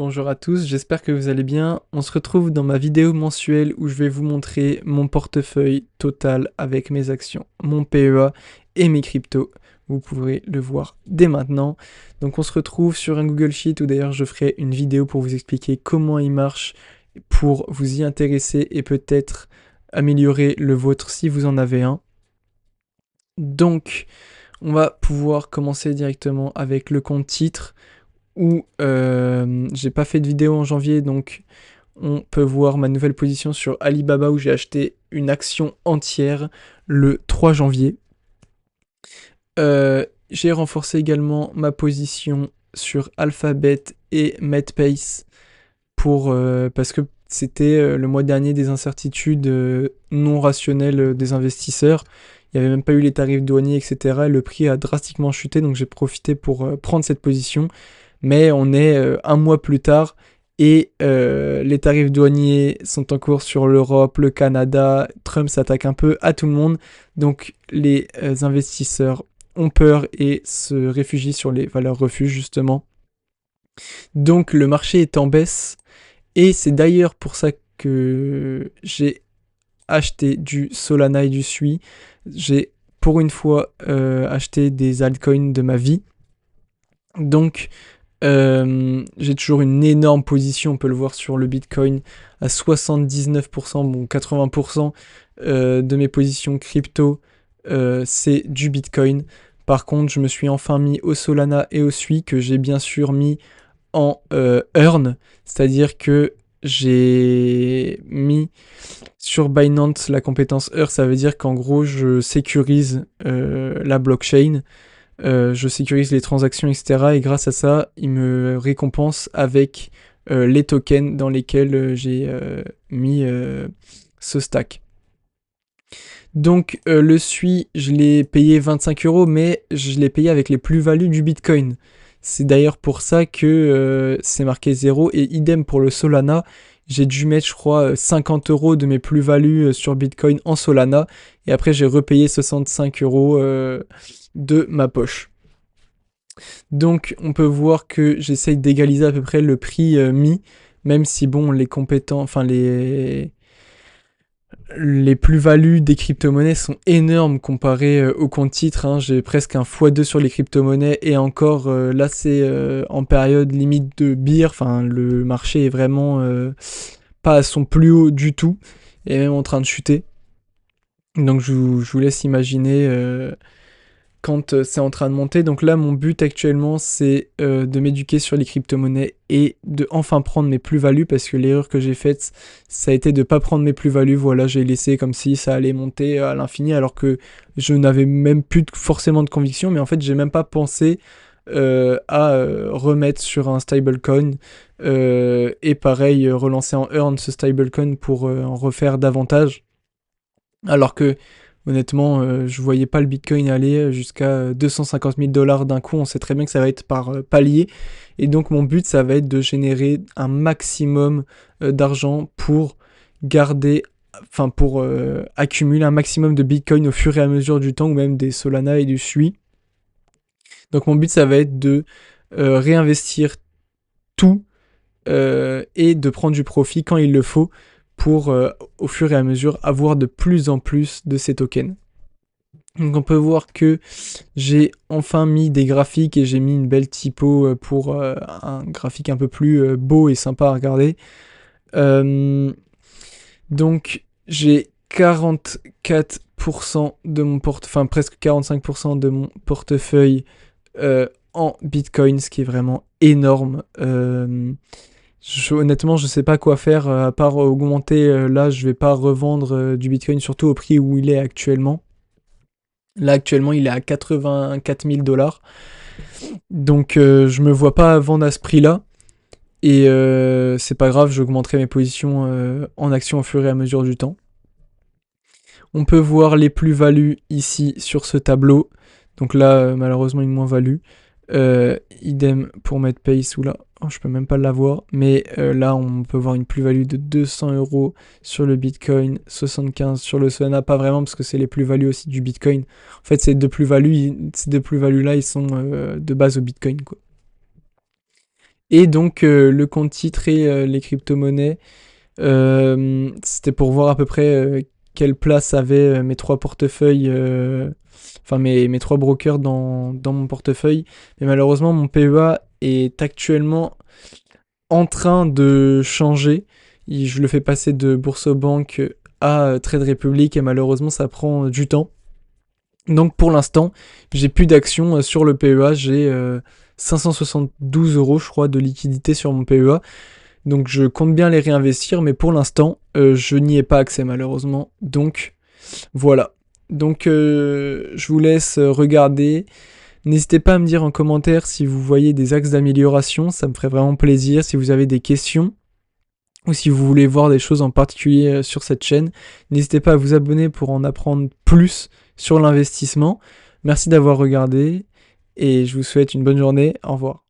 Bonjour à tous, j'espère que vous allez bien. On se retrouve dans ma vidéo mensuelle où je vais vous montrer mon portefeuille total avec mes actions, mon PEA et mes cryptos. Vous pourrez le voir dès maintenant. Donc on se retrouve sur un Google Sheet où d'ailleurs je ferai une vidéo pour vous expliquer comment il marche pour vous y intéresser et peut-être améliorer le vôtre si vous en avez un. Donc on va pouvoir commencer directement avec le compte titre où j'ai pas fait de vidéo en janvier, donc on peut voir ma nouvelle position sur Alibaba où j'ai acheté une action entière le 3 janvier. J'ai renforcé également ma position sur Alphabet et Medpace parce que c'était le mois dernier des incertitudes non rationnelles des investisseurs. Il n'y avait même pas eu les tarifs douaniers, etc. Et le prix a drastiquement chuté, donc j'ai profité pour prendre cette position. Mais on est un mois plus tard et les tarifs douaniers sont en cours sur l'Europe, le Canada. Trump s'attaque un peu à tout le monde. Donc les investisseurs ont peur et se réfugient sur les valeurs refuges justement. Donc le marché est en baisse et c'est d'ailleurs pour ça que j'ai acheté du Solana et du SUI. J'ai pour une fois acheté des altcoins de ma vie. Donc j'ai toujours une énorme position, on peut le voir sur le Bitcoin à 79%, bon 80% de mes positions crypto c'est du Bitcoin. Par contre, je me suis enfin mis au Solana et au SUI que j'ai bien sûr mis en Earn, c'est-à-dire que j'ai mis sur Binance la compétence Earn, ça veut dire qu'en gros je sécurise la blockchain. Je sécurise les transactions, etc. Et grâce à ça, il me récompense avec les tokens dans lesquels j'ai mis ce stack. Donc le SUI, je l'ai payé 25 €, mais je l'ai payé avec les plus-values du Bitcoin. C'est d'ailleurs pour ça que c'est marqué 0. Et idem pour le Solana, j'ai dû mettre, je crois, 50 € de mes plus-values sur Bitcoin en Solana. Et après, j'ai repayé 65 € de ma poche. Donc on peut voir que j'essaye d'égaliser à peu près le prix mis, même si bon les compétents, enfin les plus-values des crypto-monnaies sont énormes comparées au compte titre, hein. J'ai presque un x2 sur les crypto-monnaies et encore là c'est en période limite de bear, enfin le marché est vraiment pas à son plus haut du tout et même en train de chuter. Donc je vous laisse imaginer quand c'est en train de monter. Donc là, mon but actuellement, c'est de m'éduquer sur les crypto-monnaies et de enfin prendre mes plus-values, parce que l'erreur que j'ai faite, ça a été de pas prendre mes plus-values. Voilà, j'ai laissé comme si ça allait monter à l'infini, alors que je n'avais même plus forcément de conviction, mais en fait, j'ai même pas pensé à remettre sur un stablecoin et pareil, relancer en earn ce stablecoin pour en refaire davantage. Alors que honnêtement, je voyais pas le Bitcoin aller jusqu'à 250 000 $ d'un coup. On sait très bien que ça va être par palier. Et donc mon but, ça va être de générer un maximum d'argent pour garder, enfin pour accumuler un maximum de Bitcoin au fur et à mesure du temps, ou même des Solana et du SUI. Donc mon but, ça va être de réinvestir tout et de prendre du profit quand il le faut, pour au fur et à mesure avoir de plus en plus de ces tokens. Donc on peut voir que j'ai enfin mis des graphiques et j'ai mis une belle typo pour un graphique un peu plus beau et sympa à regarder. Donc j'ai 44% de mon enfin presque 45% de mon portefeuille en Bitcoin, ce qui est vraiment énorme. Honnêtement, je sais pas quoi faire à part augmenter. Là, je vais pas revendre du Bitcoin, surtout au prix où il est actuellement. Là, actuellement, il est à 84 000 $. Donc, je me vois pas vendre à ce prix-là. Et c'est pas grave, j'augmenterai mes positions en action au fur et à mesure du temps. On peut voir les plus-values ici sur ce tableau. Donc là, malheureusement, une moins-value. Idem pour Medpace, où là, oh, je peux même pas l'avoir, mais là on peut voir une plus-value de 200 € sur le Bitcoin, 75 sur le Solana, pas vraiment parce que c'est les plus-values aussi du Bitcoin. En fait, ces deux plus-values là, ils sont de base au Bitcoin, quoi. Et donc le compte titre et les crypto-monnaies, c'était pour voir à peu près quelle place avaient mes trois portefeuilles, enfin mes trois brokers dans mon portefeuille. Mais malheureusement, mon PEA est actuellement en train de changer. Je le fais passer de Boursobank à Trade Republic et malheureusement, ça prend du temps. Donc pour l'instant, j'ai plus d'actions sur le PEA. J'ai 572 euros, je crois, de liquidité sur mon PEA. Donc je compte bien les réinvestir, mais pour l'instant, je n'y ai pas accès malheureusement. Donc voilà. Donc je vous laisse regarder. N'hésitez pas à me dire en commentaire si vous voyez des axes d'amélioration, ça me ferait vraiment plaisir. Si vous avez des questions ou si vous voulez voir des choses en particulier sur cette chaîne, n'hésitez pas à vous abonner pour en apprendre plus sur l'investissement. Merci d'avoir regardé et je vous souhaite une bonne journée. Au revoir.